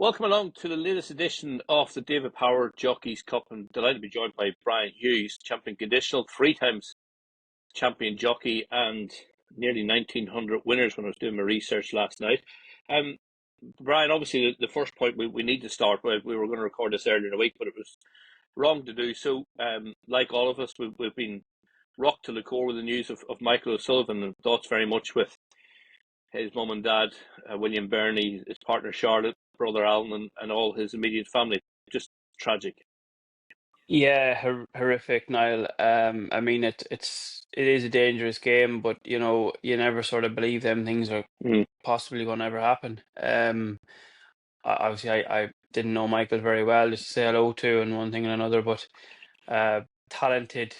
Welcome along to the latest edition of the David Power Jockeys Cup. I'm delighted to be joined by Brian Hughes, champion conditional, 3 times champion jockey, and nearly 1900 winners when I was doing my research last night. Brian, obviously the first point we need to start with, we were going to record this earlier in the week, but it was wrong to do so. Like all of us, we've been rocked to the core with the news of Michael O'Sullivan, and thoughts very much with his mum and dad, William Burney, his partner Charlotte, brother Alan, and all his immediate family. Just tragic. Yeah, horrific, Niall. I mean, it is a dangerous game, but you never sort of believe them things are possibly going to ever happen. Obviously, I didn't know Michael very well, just to say hello to, and one thing and another. But talented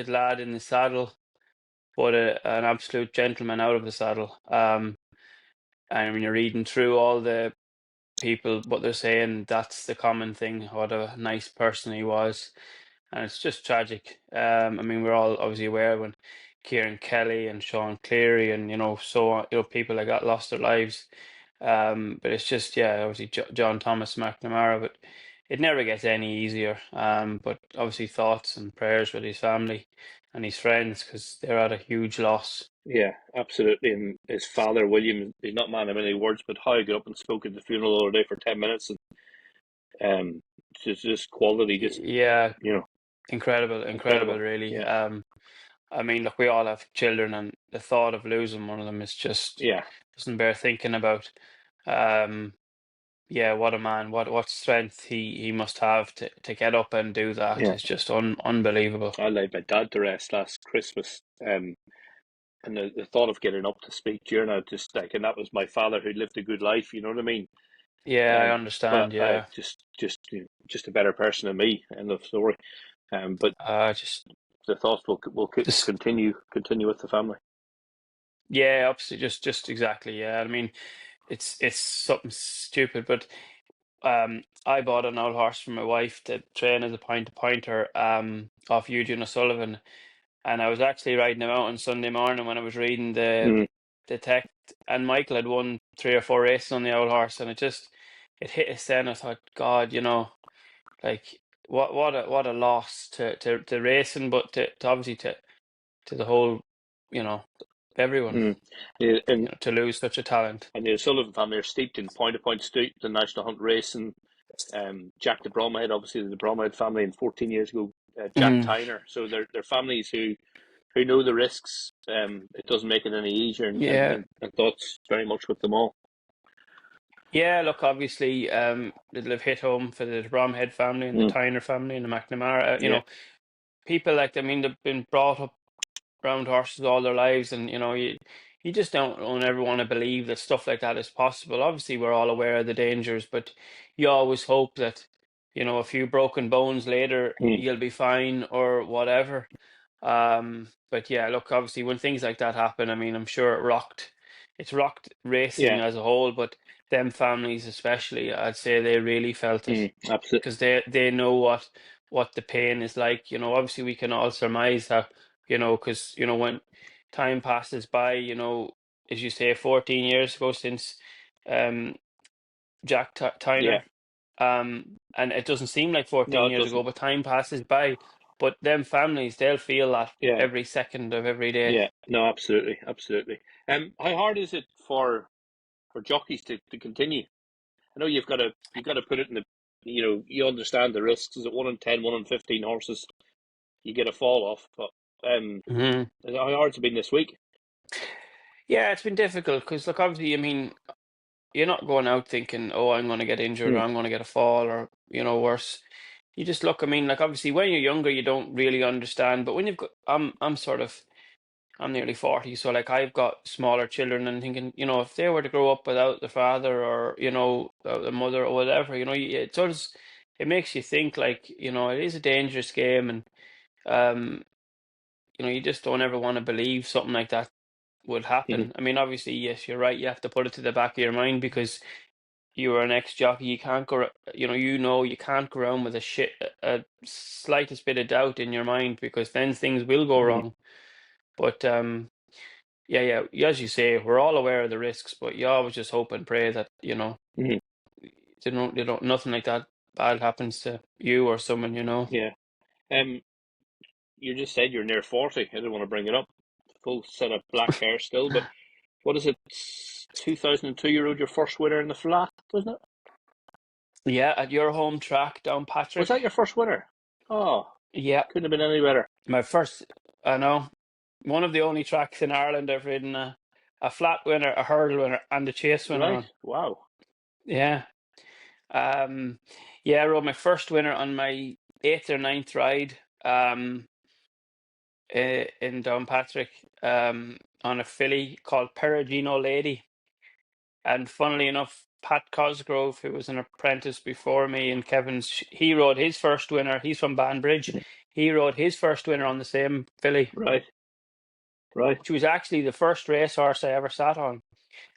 lad in the saddle, but an absolute gentleman out of the saddle. And when you're reading through all the people, what they're saying, that's the common thing. What a nice person he was. And it's just tragic. I mean, we're all obviously aware when Kieran Kelly and Sean Cleary and so on, people that got lost their lives. But it's just, yeah, obviously John Thomas McNamara, but it never gets any easier. But obviously thoughts and prayers with his family and his friends, because they're at a huge loss. Yeah, absolutely. And his father, William, he's not man of many words, but how he got up and spoke at the funeral the other day for 10 minutes. And just quality, just, Yeah, you know, incredible, incredible. really. Yeah. I mean, look, we all have children, and the thought of losing one of them is just Yeah. doesn't bear thinking about. Um, yeah, what a man! What strength he must have to get up and do that Yeah. is just unbelievable. I laid my dad to rest last Christmas. And the thought of getting up to speak during it, just like, and that was my father who lived a good life, you know what I mean? Yeah, I But understand. I Yeah, just a better person than me, end of story. But just the thoughts will this. continue with the family. Yeah, absolutely. Just exactly. Yeah, I mean, it's something stupid, but I bought an old horse for my wife to train as a pointer off Eugene O'Sullivan. And I was actually riding him out on Sunday morning when I was reading Mm. the text, and Michael had won 3 or 4 races on the old horse, and it hit us then. I thought, God, like what a loss to racing, but to obviously to the whole, you know, everyone, Mm. Yeah, to lose such a talent. and the Sullivan family are steeped in point street, the national hunt racing. Jack the Bromhead, obviously the Bromhead family, and 14 years ago, Jack Mm, Tyner. So they're families who know the risks. It doesn't make it any easier, yeah, and thoughts very much with them all. yeah. Look, obviously, it'll have hit home for the Bromhead family and the Mm. Tyner family and the McNamara. Yeah. People like, I mean, they've been brought up around horses all their lives, and you just don't ever want to believe that stuff like that is possible. Obviously, we're all aware of the dangers, but you always hope that a few broken bones later Mm. you'll be fine or whatever. But yeah, look, obviously when things like that happen, I mean, I'm sure it's rocked racing Yeah. as a whole, but them families especially, I'd say they really felt it, Absolutely. because they know what the pain is like. Obviously we can all surmise that, because when time passes by, as you say, 14 years ago since um Jack Yeah. Tyner, and it doesn't seem like No, 14 it years doesn't. ago, but time passes by. But them families, they'll feel that Yeah. every second of every day. Yeah. No, absolutely. Absolutely. How hard is it for jockeys to continue? I know you've got to put it in the, you understand the risks. Is it 1 in 10, 1 in 15 horses you get a fall off? But Hmm. how hard's it been this week? Yeah, it's been difficult because, look, obviously, I mean, you're not going out thinking, oh, I'm going to get injured or Mm. I'm going to get a fall or, worse. You just look, I mean, like, obviously, when you're younger, you don't really understand. But when you've got, I'm nearly 40, so like I've got smaller children and thinking, if they were to grow up without the father or, the mother or whatever, it sort of, it makes you think like, it is a dangerous game, and um, you just don't ever want to believe something like that would Mm. happen. I mean, obviously, yes, you're right. You have to put it to the back of your mind because you are an ex-jockey. You can't go, you can't go around with a slightest bit of doubt in your mind, because then things will go Mm. wrong. But yeah, as you say, we're all aware of the risks, but you always just hope and pray that Mm. nothing like that bad happens to you or someone you know. Yeah. You just said you're near 40. I didn't want to bring it up. Full set of black hair still, but what is it? 2002 you rode your first winner in the flat, wasn't it? Yeah, at your home track, Was Downpatrick. that your first winner? Oh, Yeah, couldn't have been any better. my first. I know, one of the only tracks in Ireland I've ridden a flat winner, a hurdle winner, and a chase winner Right? on. Wow. Yeah. Yeah, I rode my first winner on my eighth or ninth ride. In Downpatrick, on a filly called Perugino Lady. And funnily enough, Pat Cosgrove, who was an apprentice before me, and he rode his first winner. He's from Banbridge. He rode his first winner on the same filly. Right. Right. She was actually the first racehorse I ever sat on,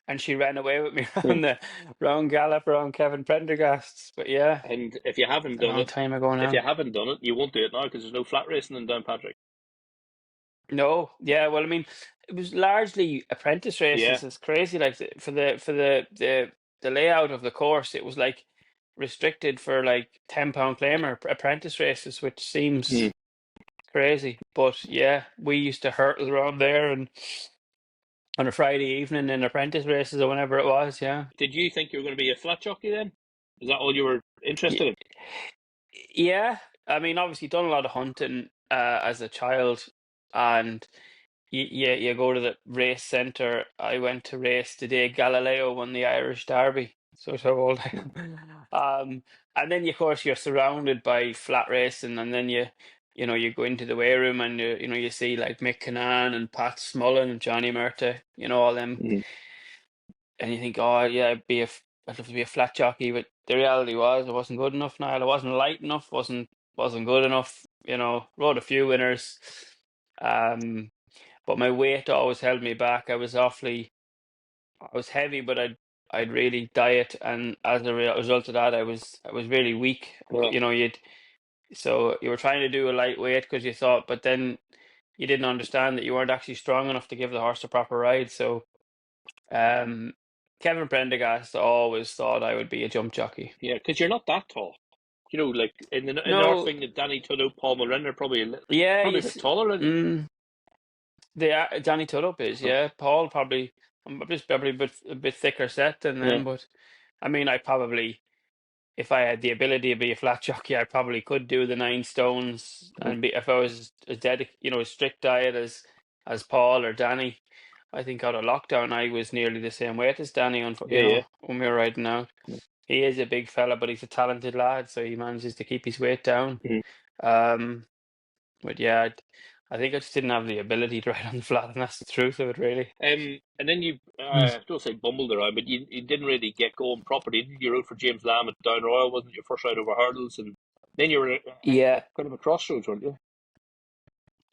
and she ran away with me Hmm. around the round gallop around Kevin Prendergast's. But yeah, And if you haven't a done long it, time ago now. you won't do it now because there's no flat racing in Downpatrick. No, yeah, well, I mean, it was largely apprentice Yeah. races. It's crazy, like for the layout of the course, it was like restricted for like £10 claimer apprentice races, which Hmm. seems crazy. But yeah, we used to hurtle around there and on a Friday evening in apprentice races or whenever it was. Yeah, Did you think you were going to be a flat jockey then? Is that all you were interested in? yeah. I mean, obviously done a lot of hunting as a child, and you go to the race centre. I went to race the day Galileo won the Irish Derby. So how old I am. And then of course you're surrounded by flat racing, and then you go into the weigh room and you see like Mick Kinnan and Pat Smullen and Johnny Murta, all them, Hmm. and you think, oh yeah, I'd love to be a flat jockey, but the reality was I wasn't good enough. Now I wasn't light enough, wasn't good enough. Rode a few winners. But my weight always held me back. I was heavy, but I'd really diet, and as a result of that, I was really weak. Well, So you were trying to do a lightweight because you thought, but then you didn't understand that you weren't actually strong enough to give the horse a proper ride. So um, Kevin Prendergast always thought I would be a jump jockey. yeah, because you're not that tall. Like in our No, thing, that Danny Tudhope, Paul Morin are yeah, probably a bit taller than you. they are. Danny Tudhope is, yeah. Paul probably, I'm just probably a bit thicker set than Yeah. them, but I mean, if I had the ability to be a flat jockey, I probably could do the 9 stones and be if I was as as strict diet as Paul or Danny. I think out of lockdown, I was nearly the same weight as Danny. Yeah, yeah. When we were riding out, he is a big fella, but he's a talented lad, so he manages to keep his weight down. Mhm. Um, but yeah, I think I just didn't have the ability to ride on the flat, and that's the truth of it, really. And then you, Mm. I don't say bumbled around, but you didn't really get going properly. Did you rode for James Lamb at Down Royal, wasn't your first ride over hurdles, and then you were Yeah. at kind of a crossroads, weren't you?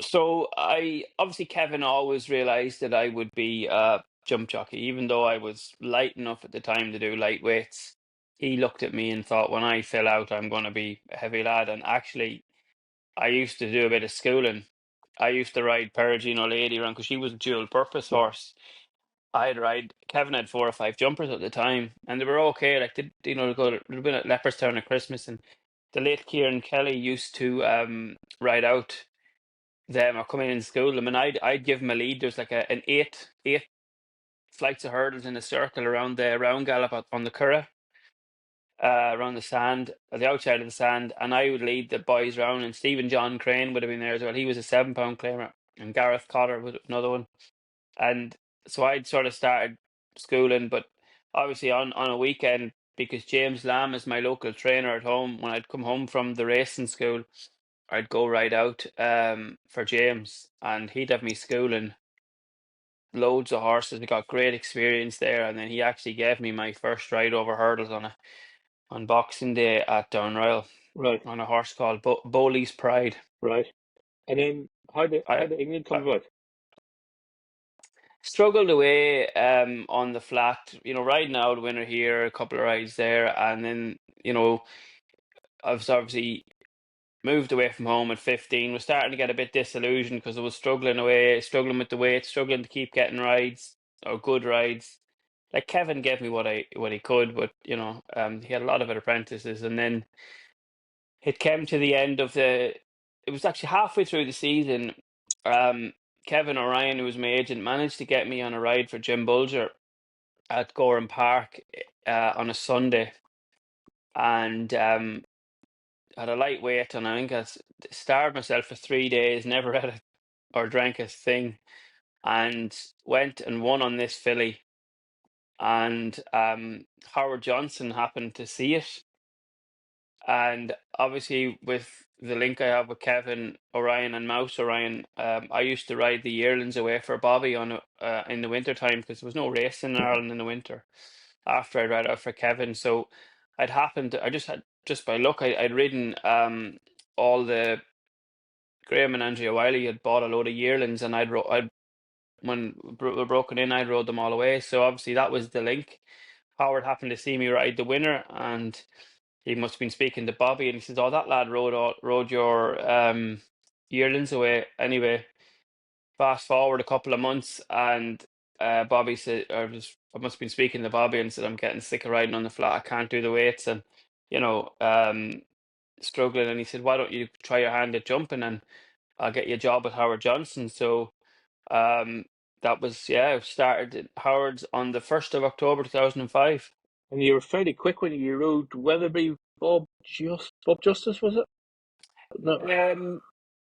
So I obviously Kevin always realised that I would be a jump jockey, even though I was light enough at the time to do light weights. He looked at me and thought, when I fill out, I'm going to be a heavy lad. And actually, I used to do a bit of schooling. I used to ride Perugino Lady around because she was a dual purpose horse. I'd ride. Kevin had 4 or 5 jumpers at the time, and they were okay. Like, go to a bit at Leopardstown at Christmas, and the late Kieran Kelly used to ride out them or come in school them, and I'd give them a lead. There's like an eight flights of hurdles in a circle around the round gallop on the Curragh, around the sand, the outside of the sand, and I would lead the boys round. And Stephen John Crane would have been there as well. He was a £7 claimer, and Gareth Cotter was another one. And so I'd sort of started schooling, but obviously on a weekend, because James Lamb is my local trainer at home. When I'd come home from the racing school, I'd go right out for James, and he'd have me schooling loads of horses. We got great experience there, and then he actually gave me my first ride over hurdles on Boxing Day at Downroyal Right, on a horse called Bowley's Pride. right. And then how I, did England I come about? struggled away on the flat, riding out winner here, a couple of rides there, and then I was obviously moved away from home at 15, was starting to get a bit disillusioned because I was struggling with the weight, struggling to keep getting rides or good rides. like Kevin gave me what he could, but he had a lot of apprentices, and then it came to the end of the. It was actually halfway through the season. Um, Kevin O'Ryan, who was my agent, managed to get me on a ride for Jim Bulger at Gorham Park on a Sunday, and had a light weight, and I think I starved myself for 3 days, never had or drank a thing, and went and won on this filly. And Howard Johnson happened to see it, and obviously with the link I have with Kevin O'Ryan and Mouse O'Ryan, I used to ride the yearlings away for Bobby in the winter time because there was no racing in Ireland in the winter. After I'd ride out for Kevin, so just by luck, I'd ridden all the Graham and Andrea Wiley had bought a load of yearlings, and I'd when were broken in, I'd rode them all away. So obviously that was the link. Howard happened to see me ride the winner, and he must have been speaking to Bobby, and he says, "Oh, that lad rode your yearlings away." Anyway, fast forward a couple of months, and Bobby said, I must have been speaking to Bobby and said, "I'm getting sick of riding on the flat. I can't do the weights, and you know, struggling." And he said, "Why don't you try your hand at jumping, and I'll get you a job at Howard Johnson." So um, that was, yeah, I started at Howard's on the 1st of October 2005. And you were fairly quick when you rode Weatherby Bob Justice, was it? No.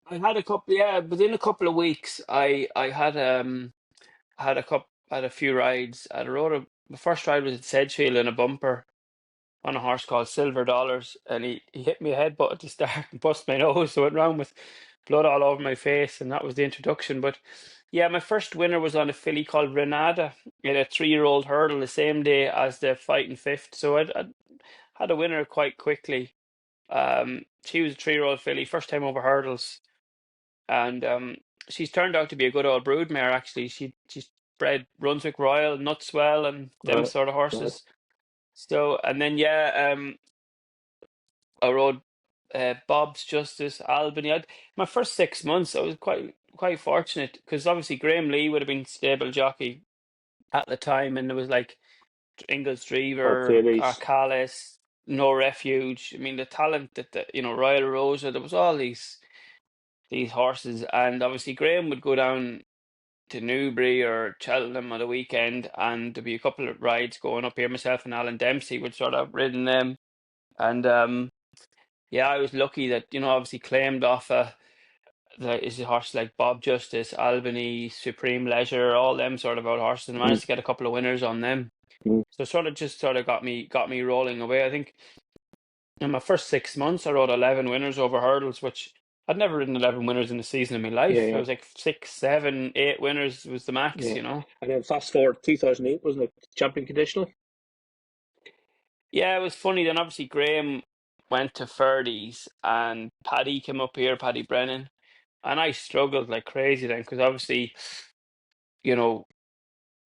I had a couple, yeah, within a couple of weeks, I had a few rides. My first ride was at Sedgefield in a bumper on a horse called Silver Dollars, and he hit me a headbutt at the start and bust my nose, so I went round with blood all over my face, and that was the introduction. But yeah, my first winner was on a filly called Renata in a 3-year-old hurdle the same day as the fighting fifth, so I'd had a winner quite quickly. She was a 3-year-old filly, first time over hurdles, and she's turned out to be a good old broodmare. Actually, she's bred Brunswick Royal, Nutswell, and them Right. sort of Right. horses. So, and then yeah, I rode Bob's Justice, Albany. My first 6 months, I was quite fortunate because obviously Graham Lee would have been stable jockey at the time, and there was like Ingles Drever, Phillies. Callis, No Refuge. I mean, the talent Royal Rosa. There was all these horses, and obviously Graham would go down to Newbury or Cheltenham on the weekend, and there'd be a couple of rides going up here. Myself and Alan Dempsey would sort of ridden them, and yeah, I was lucky that obviously claimed off is a horse like Bob Justice, Albany, Supreme Leisure, all them sort of old horses, and I Mm. managed to get a couple of winners on them. Mm. So sort of got me rolling away. I think in my first 6 months, I rode 11 winners over hurdles, which I'd never ridden 11 winners in a season in my Yeah, life. It yeah, was like 6, 7, 8 winners was the max, yeah. you know. And then fast forward 2008, wasn't it? Champion Conditional. Yeah, it was funny. Then obviously Graham went to Ferdy's, and Paddy came up here, Paddy Brennan, and I struggled like crazy then because obviously, you know,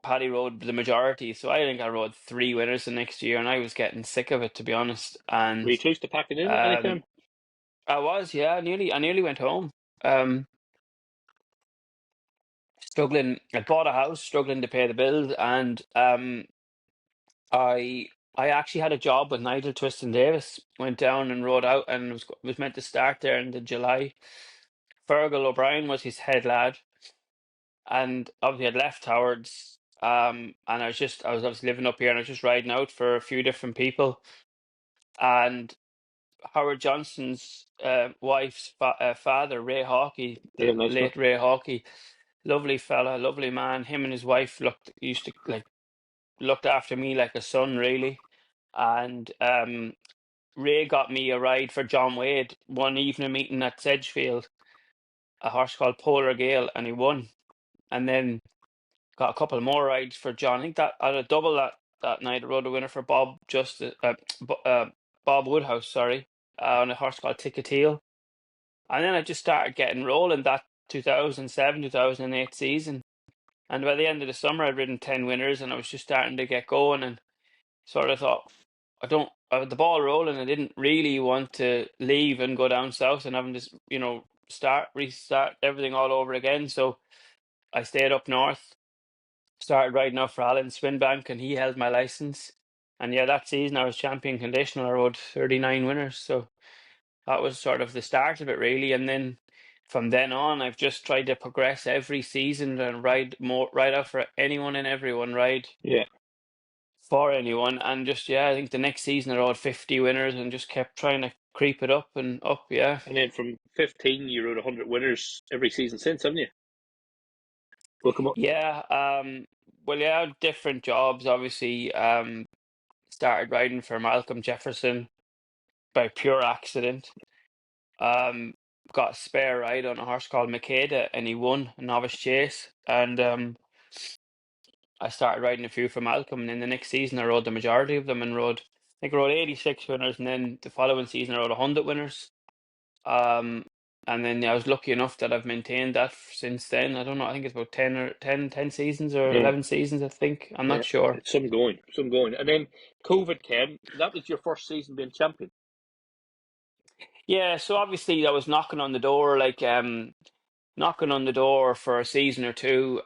Paddy rode the majority, so I think I rode 3 winners the next year, and I was getting sick of it, to be honest. Were And you close to packing in at any um, time? I was, yeah, I nearly went home. Um, Struggling. I bought a house, struggling to pay the bills, and I I actually had a job with Nigel Twiston Davis. Went down and rode out, and was meant to start there in the July. Fergal O'Brien was his head lad, and obviously I'd left Howard's. And I was obviously living up here, and I was just riding out for a few different people. And Howard Johnson's wife's father, Ray Hawkey, Yeah, the nice man. late Ray Hawkey, lovely fella, lovely man. Him and his wife used to like looked after me like a son, really. And Ray got me a ride for John Wade one evening meeting at Sedgefield, a horse called Polar Gale, and he won. And then got a couple more rides for John. I think that at a double that night, I rode a winner for Bob Woodhouse, sorry, on a horse called Ticketeel. And then I just started getting rolling that 2007, 2008 season. And by the end of the summer, I'd ridden 10 winners, and I was just starting to get going, and sort of thought, I had the ball rolling. I didn't really want to leave and go down south and having to, restart everything all over again. So I stayed up north, started riding up for Alan Swinbank, and he held my license. And yeah, that season I was champion conditional. I rode 39 winners, so that was sort of the start of it, really. And then from then on, I've just tried to progress every season and ride out for anyone and everyone, ride Yeah. for anyone. And just, yeah, I think the next season I rode 50 winners and just kept trying to creep it up and up, yeah. And then from 15, you rode 100 winners every season since, haven't you? Welcome up. Yeah, well, yeah, different jobs, obviously. Started riding for Malcolm Jefferson by pure accident. Got a spare ride on a horse called Makeda, and he won a novice chase. And I started riding a few for Malcolm, and then the next season I rode the majority of them and I think I rode 86 winners, and then the following season I rode 100 winners. Um, and then I was lucky enough that I've maintained that since then. I don't know, I think it's about 10 seasons or Yeah. 11 seasons, I think. I'm Yeah. not sure. It's some going, some going. And then COVID came. That was your first season being champion. Yeah, so obviously I was knocking on the door, knocking on the door for a season or two.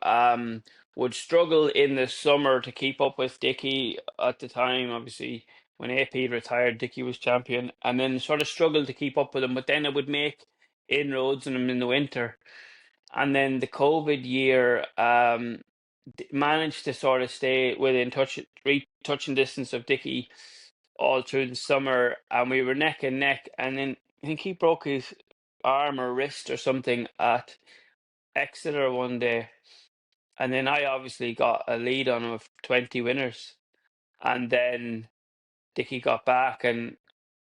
Would struggle in the summer to keep up with Dickie at the time. Obviously, when AP retired, Dickie was champion, and then sort of struggled to keep up with him. But then I would make inroads on him in the winter, and then the COVID year, managed to sort of stay within touching distance of Dickie all through the summer, and we were neck and neck. And then I think he broke his arm or wrist or something at Exeter one day, and then I obviously got a lead on him of 20 winners, and then Dickie got back, and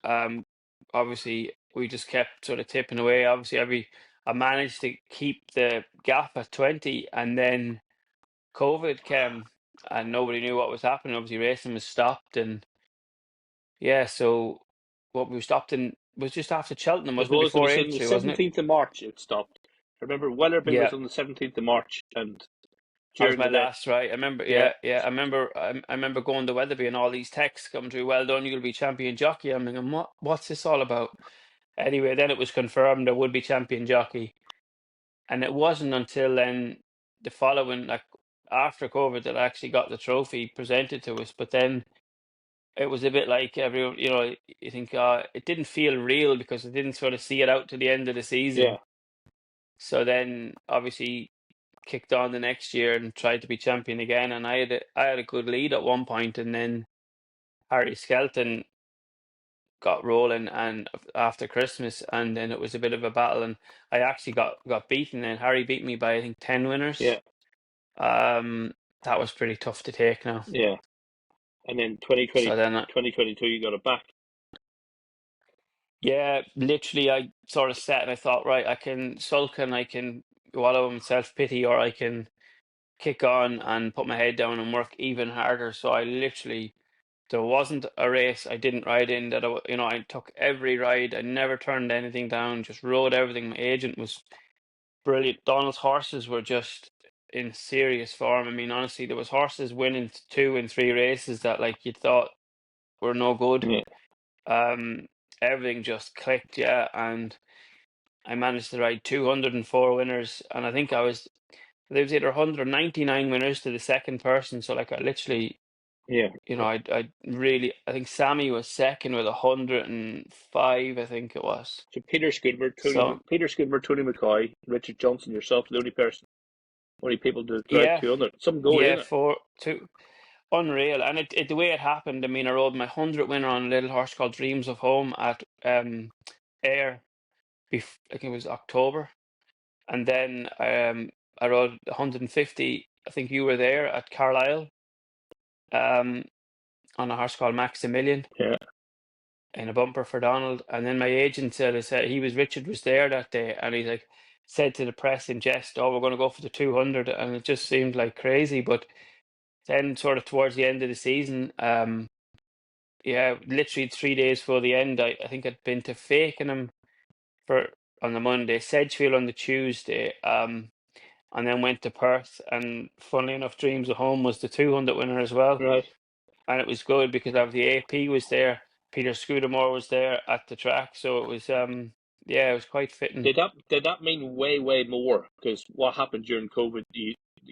um, obviously we just kept sort of tipping away. Obviously, I managed to keep the gap at 20, and then COVID came, and nobody knew what was happening. Obviously, racing was stopped, and yeah, so what we stopped in was just after Cheltenham, wasn't it? It Before was on the Aintree, wasn't it? 17th of March it stopped. I remember Wellerby Yeah. was on the 17th of March, and That was during my the day, last, right? I remember, yeah, yeah. I remember going to Weatherby and all these texts come through. Well done, you'll be champion jockey. I'm thinking, what's this all about? Anyway, then it was confirmed I would be champion jockey, and it wasn't until then the following, like after COVID, that I actually got the trophy presented to us. But then it was a bit like everyone, you think it didn't feel real because I didn't sort of see it out to the end of the yeah, season. So then, obviously, kicked on the next year and tried to be champion again. And I had a good lead at one point, and then Harry Skelton got rolling and after Christmas, and then it was a bit of a battle, and I actually got beaten, and Harry beat me by I think 10 winners. yeah, That was pretty tough to take now. yeah. And then 2020, So then 2022, you got it back. yeah, literally I sort of sat and I thought, right, I can sulk and I can wallow in self-pity, or I can kick on and put my head down and work even harder. So I literally, there wasn't a race I didn't ride in that I took every ride. I never turned anything down, just rode everything. My agent was brilliant. Donald's horses were just in serious form. I mean, honestly, there was horses winning 2 and 3 races that like you thought were no good. Yeah, Um, Everything just clicked, yeah, and I managed to ride 204 winners, and I think there was either 199 winners to the second person. So like I literally, yeah. I think Sammy was second with 105, I think it was. So Peter Skidmore, So Tony McCoy, Richard Johnson, yourself, the only people to drive yeah, 200. Some going, yeah, isn't it? for two, unreal. And the way it happened, I mean, I rode my 100 winner on a little horse called Dreams of Home at Ayr, I think it was October, and then I rode 150. I think you were there at Carlisle, um, on a horse called Maximilian, Yeah, in a bumper for Donald. And then my agent said Richard was there that day, and he's like said to the press in jest, "Oh, we're going to go for the 200," and it just seemed like crazy. But then, sort of towards the end of the season, yeah, literally 3 days before the end, I think I'd been to Fakenham for on the Monday, Sedgefield on the Tuesday, and then went to Perth. And funnily enough, Dreams of Home was the 200 winner as well. right. And it was good because the AP was there, Peter Scudamore was there at the track, so it was yeah, it was quite fitting. Did that mean way more? Because what happened during COVID,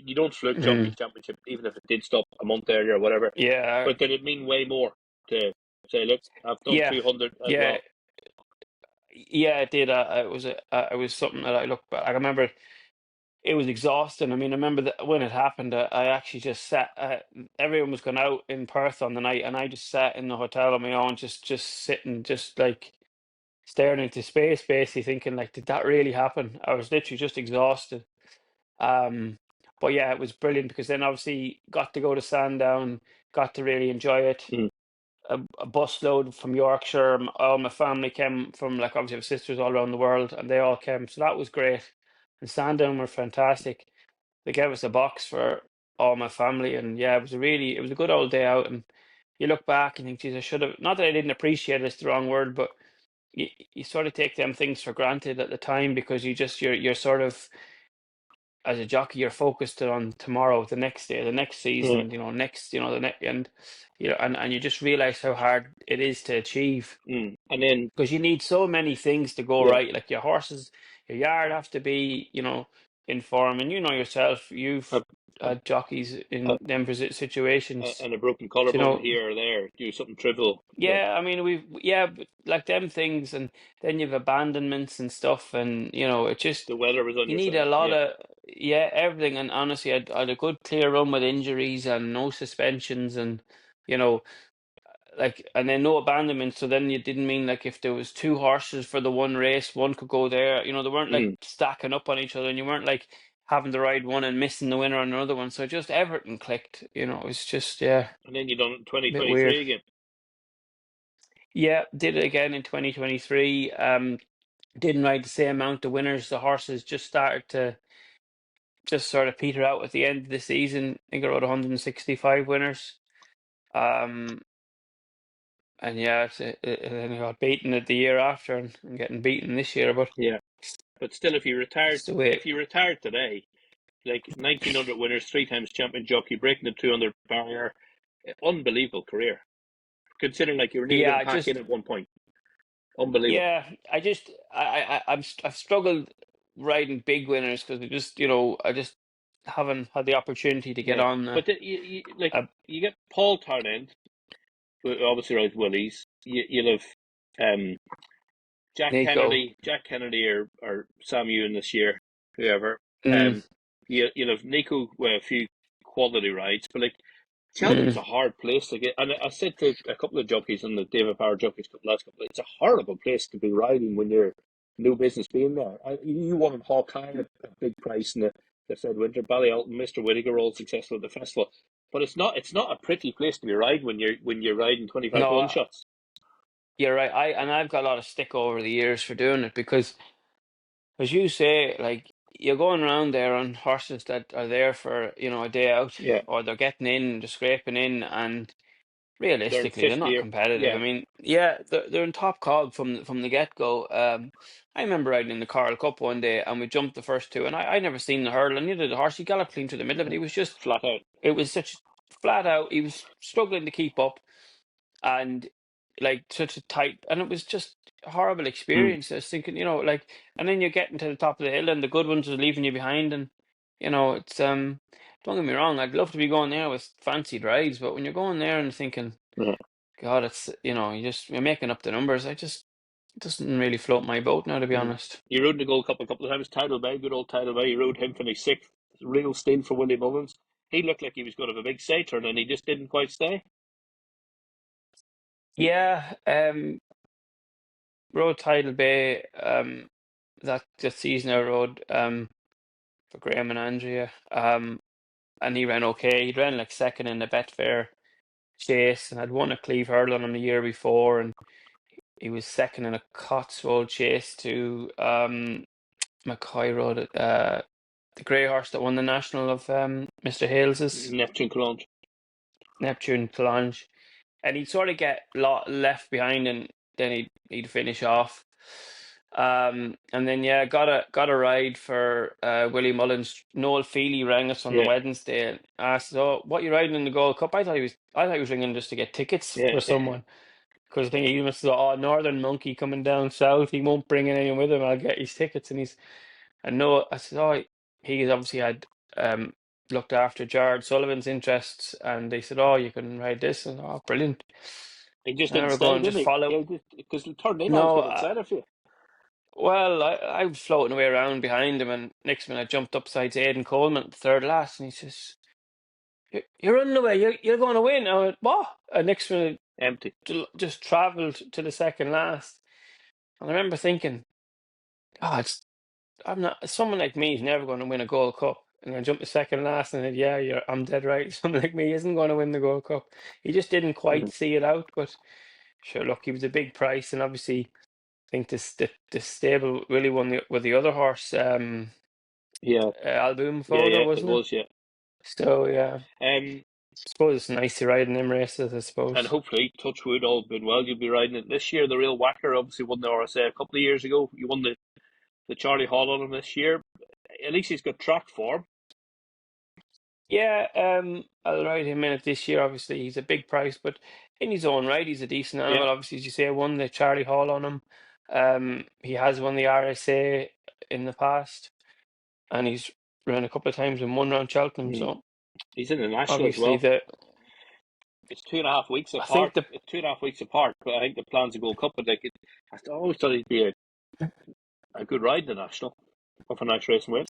You don't fluke Mm. Jockeys Championship, even if it did stop a month earlier or whatever. Yeah, But did it mean way more to say, look, I've done yeah, 200 as yeah, well? yeah. It did. It was something that I look back. I remember it was exhausting. I mean, I remember that when it happened, I actually just sat. Everyone was going out in Perth on the night, and I just sat in the hotel on my own, just sitting, just like staring into space, basically thinking, like, did that really happen? I was literally just exhausted. Um, but yeah, it was brilliant because then obviously got to go to Sandown, got to really enjoy it. Mm. A busload from Yorkshire. All my family came from, like, obviously I have sisters all around the world, and they all came, so that was great. And Sandown were fantastic. They gave us a box for all my family, and yeah, it was a good old day out. And you look back and think, geez, I should have. Not that I didn't appreciate it, it's the wrong word, but you sort of take them things for granted at the time because you're sort of, as a jockey, you're focused on tomorrow, the next day, the next Yeah. season, the next, and and you just realize how hard it is to achieve And then, because you need so many things to go yeah, right. Like your horses, your yard have to be, in form, and you know yourself, a, you've a, had jockeys a, in them situations, and a broken you collarbone know. here or there, do something trivial. That Yeah, I mean, but like them things, and then you've abandonments and stuff, and it just the weather was on you your need a side. lot Yeah. of, yeah, everything. And honestly, I had a good clear run with injuries and no suspensions, and you know, and then no abandonment. So then you didn't mean, like, if there was two horses for the one race, one could go there. They weren't like Mm. stacking up on each other, and you weren't like having to ride one and missing the winner on another one. So just everything clicked. It was just, yeah, And then you done it in a bit weird. 2023 again. Yeah, did it again in 2023. Didn't ride the same amount of winners. The horses just started to just sort of peter out at the end of the season. I think I rode 165 winners. Um, and yeah, then I got beaten at the year after, and I'm getting beaten this year. But Yeah. But still, it's the way. if you retired today, like 1900 winners, 3 times champion jockey, breaking the 200 barrier, unbelievable career. Considering like you were nearly Yeah, going to pack in at one point. Unbelievable. yeah, I just, I've struggled riding big winners because I just haven't had the opportunity to get Yeah. on But a you get Paul Tarnend, who obviously rides Willies. You'll have um, Nico. Jack Kennedy, or Sam Ewan this year, whoever. Mm, You'll have Nico with a few quality rides, but like Cheltenham's mm. a hard place to get. And I said to a couple of jockeys in the David Power Jockeys Cup last couple, it's a horrible place to be riding when you're no business being there. You won Hawkeye at a big price in the said winter. Ballyalton, Mr. Whittaker, all successful at the festival, but it's not a pretty place to be riding when you're riding 25 to No, 1 shots. you're right. I've got a lot of stick over the years for doing it because, as you say, like, you're going around there on horses that are there for, a day out, Yeah, or they're getting in, they're scraping in, and they're in realistically, they're fifth not gear. competitive. I Yeah, mean, yeah, they're in top cog from the get go. I remember riding in the Coral Cup one day, and we jumped the first two, and I never seen the hurdle, and neither did the horse. He galloped clean through the middle of it. flat out. It was such flat out. He was struggling to keep up, and like such a tight, and it was just a horrible Mm. experience. I was thinking, like, and then you're getting to the top of the hill, and the good ones are leaving you behind, and it's don't get me wrong, I'd love to be going there with fancied rides, but when you're going there and thinking, Yeah. God, it's you're making up the numbers. It doesn't really float my boat now, to be Mm. honest. You rode the Gold Cup a couple of times. Tidal Bay, good old Tidal Bay. You rode him, finished sixth. Real steal for Willie Mullins. He looked like he was going to have a big say turn, and he just didn't quite stay. Yeah, rode Tidal Bay, that season I rode for Graham and Andrea. And he ran okay. He ran like second in the Betfair chase, and had won a Cleve Hurling on the year before, and he was second in a Cotswold chase to McCoy rode it, the grey horse that won the national of Mr. Hales's Neptune Cologne. Neptune Challenge, and he'd sort of get left behind, and then he'd finish off. And then yeah, got a ride for Willie Mullins. Noel Feely rang us on the Yeah, Wednesday and asked, "Oh, what you riding in the Gold Cup?" I thought he was ringing just to get tickets yeah. for someone because I think he must have thought, "Oh, Northern Monkey coming down south. He won't bring anyone with him. I'll get his tickets." And no, I said, "Oh, he's obviously had looked after Jared Sullivan's interests, and they said, "Oh, you can ride this," and oh, brilliant. He just And didn't we're stay, going did just he? follow. Because the third name I was No, getting excited for you. well, I was floating away around behind him, and next minute I jumped up beside Aidan Coleman, third last, and he says, "You're running away. You're going to win." I went, "What?" And next minute, Empty. just travelled to the second last, and I remember thinking, "Oh, I'm not. Someone like me is never going to win a Gold Cup." And I jumped to second last, and I said, "Yeah, I'm dead right. Someone like me isn't going to win the Gold Cup." He just didn't quite Mhm. see it out, but sure, look, he was a big price, and obviously, I think the stable really won with the other horse, Yeah, Alboom yeah, Photo, yeah. It wasn't it? was, yeah. So yeah, Um, suppose it's nice to ride in them races, I and suppose. hopefully, touch wood, all been well. You'll be riding it this year. The real whacker obviously won the RSA a couple of years ago. You won the Charlie Hall on him this year. At least he's got track form. Yeah, I'll ride him in it this year. Obviously, he's a big price, but in his own right, he's a decent Yeah. animal. Obviously, as you say, I won the Charlie Hall on him. He has won the RSA in the past, and he's run a couple of times and won around Cheltenham. Mm. So He's in the national as obviously, well. the It's 2.5 weeks I think apart. It's 2.5 weeks apart, but I think the plan's a Gold Cup. But like, I always thought he'd be a good ride in the national. Off a nice race and win.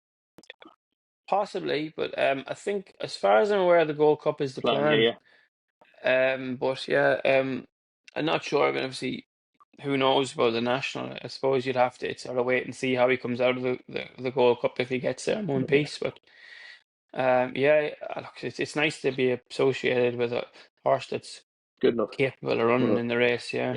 possibly, but I think as far as I'm aware, the Gold Cup is the Plan, yeah, plan. yeah. But yeah, I'm not sure. I mean, obviously, who knows about the national? I suppose you'd have to sort of wait and see how he comes out of the Gold Cup if he gets there in one Yeah. piece. But yeah, look, it's nice to be associated with a horse that's Good enough. capable of running Uh-huh. in the race. Yeah,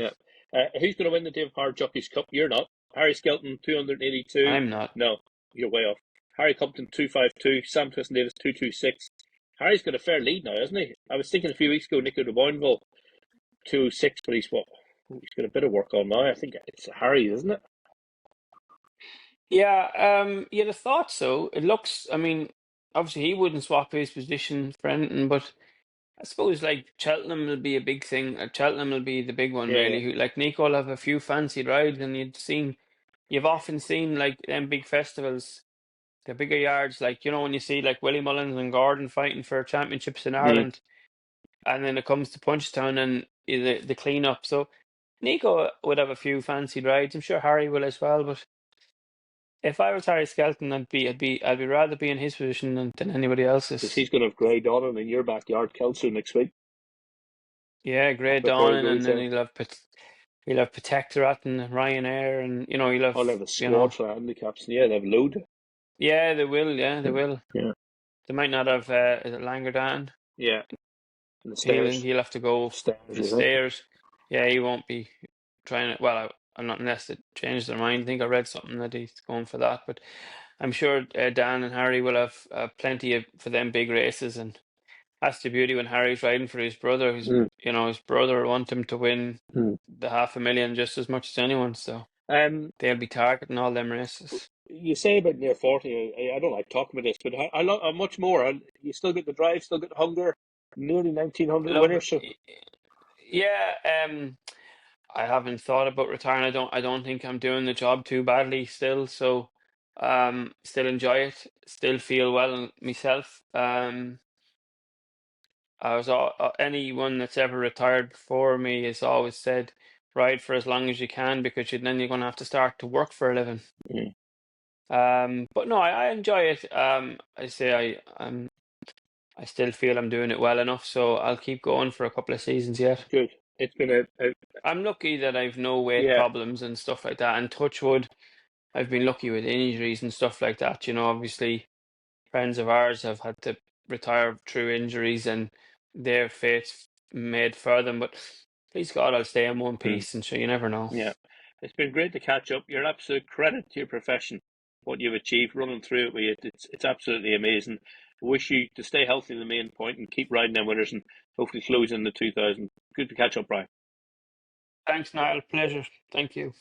Yeah. Who's going to win the David Power Jockeys Cup? You're not. Harry Skelton, 282. I'm not. No, you're way off. Harry Compton, 252. Sam Twiston Davis, 226. Harry's got a fair lead now, hasn't he? I was thinking a few weeks ago, Nico de Boinville, 206, but he's what? He's got a bit of work on now. I think it's Harry, isn't it? Yeah, you'd have thought so. It looks. I mean, obviously he wouldn't swap his position for anything, but I suppose like Cheltenham will be a big thing. Cheltenham will be the big one Yeah, really. Who like Nico will have a few fancy rides, and you've often seen like them big festivals, the bigger yards. Like when you see like Willie Mullins and Gordon fighting for championships in yeah. Ireland, and then it comes to Punchestown and the clean up. So Nico would have a few fancy rides. I'm sure Harry will as well. But if I was Harry Skelton, I'd be rather be in his position than anybody Because else's. he's going to have Grey Donnan in your backyard, Kelso, next week Yeah, Grey before he Dawn, goes and then there. he'll have Protectorat and Ryanair, and he'll have I'll have a squad for handicaps. Yeah, they have load. yeah, they will, yeah, they will. Yeah. They might not have is it Langerdan? Yeah. And the He'll stairs. he'll have to go Stairs, the is it? stairs. Yeah, he won't be trying to. Well, I'm not unless they change their mind. I think I read something that he's going for that, but I'm sure Dan and Harry will have plenty for them big races, and that's the beauty when Harry's riding for his brother. Mm. His brother want him to win Mm. the 500,000 just as much as anyone, so Um, they'll be targeting all them races. you say about near 40. I don't like talking about this, but how much more? You still get the drive, still get the hunger. Nearly 1900 Look, winners. So yeah, I haven't thought about retiring. I don't think I'm doing the job too badly still, so still enjoy it, still feel well myself. I was anyone that's ever retired before me has always said ride for as long as you can because then you're going to have to start to work for a living. mm, But no, I enjoy it. I say I still feel I'm doing it well enough, so I'll keep going for a couple of seasons yet. good. It's been a I'm lucky that I've no weight yeah. problems and stuff like that. And touch wood, I've been lucky with injuries and stuff like that. Obviously, friends of ours have had to retire through injuries and their fate's made for them. But please God, I'll stay in one Mm, piece, and sure, you never know. yeah. It's been great to catch up. You're an absolute credit to your profession. What you've achieved, running through it with you, it's absolutely amazing. Wish you to stay healthy in the main point and keep riding them winners and hopefully close in the 2000. Good to catch up, Brian. Thanks, Niall. Pleasure. Thank you.